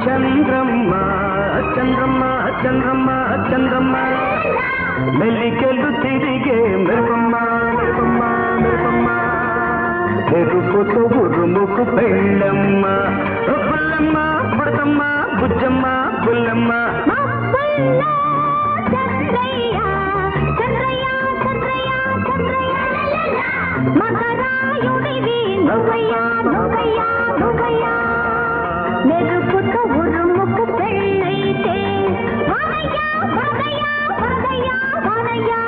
చంద్రమ్మ చంద్రమ్మ చంద్రమ్మ చంద్రమ్మ మెల్లికెళ్ళు తిరిగే మెరుపమ్మ మెరుపమ్మ మెరుపమ్మ మెరుపుతో ఉరుముకు పెళ్ళమ్మ బుల్లమ్మ బుడతమ్మ బుజ్జమ్మ బుల్లమ్మ మెరుపుతో ఉరుముకు పెళ్ళైతే వానయ్యా వానయ్యా వానయ్యా వానయ్యా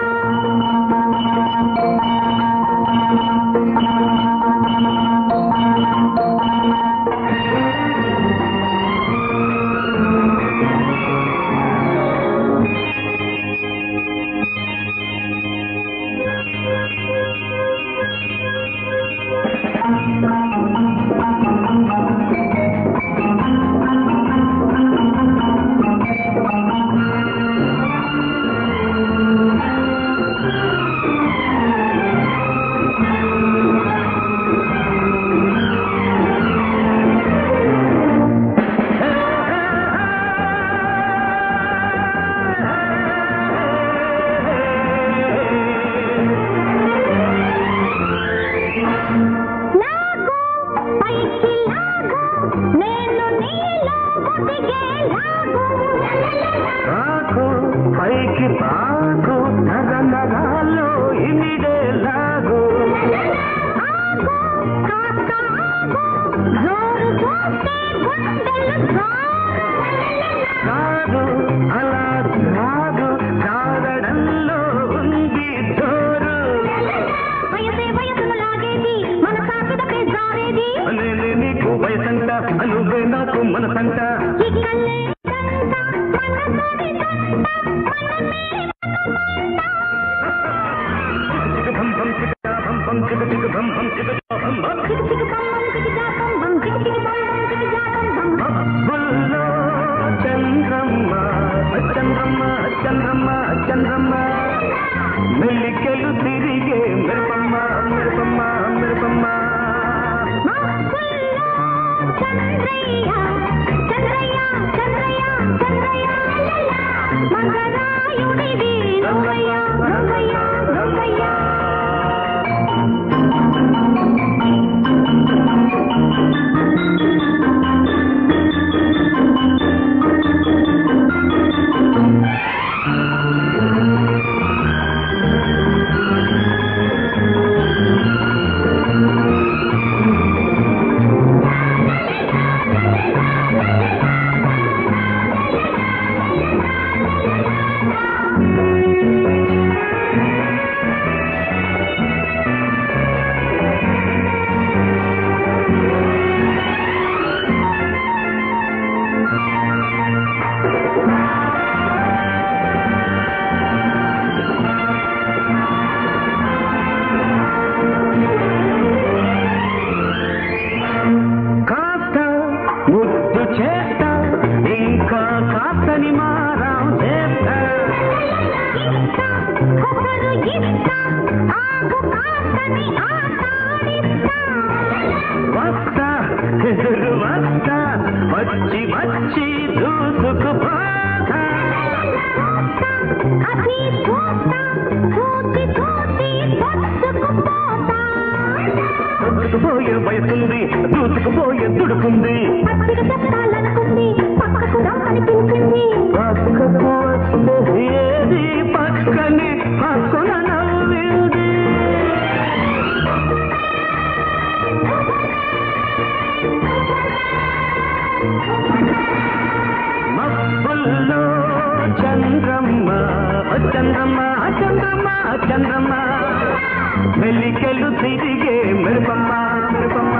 పైకి బాగు నరనరాలో ఇమిడే లాగు కాదు అలా కాదు కారడంలో ఉంది జోరు నేను నీకు వయసంట నువ్వే నాకు మనసంట చంద్రమ్మ చంద్రమ్మ చంద్రమ్మ చంద్రమ్మ మెల్లికెళ్ళు తిరిగే మెరుపమ్మ మెరుపమ్మ మెరుపమ్మ చంద్రయ్య చంద్రయ్య చంద్రయ్య చంద్రయ్య మంగళాయుడివి నువ్వయ్య నువ్వయ్య నువ్వయ్య వస్తా ఎదురు వస్తా వచ్చి వచ్చి దూసుకుపోతా దూసుకుపోయే వయసుంది దూసుకుపోయే దుడుకుంది పక్కకు వస్తే ఏది పక్కని పక్కన నవ్వింది మబ్బుల్లో చంద్రమ్మ చంద్రమ్మ చంద్రమ్మ చంద్రమ్మ మెల్లికెళ్ళు తిరిగే మెరుపమ్మ మెరుపమ్మ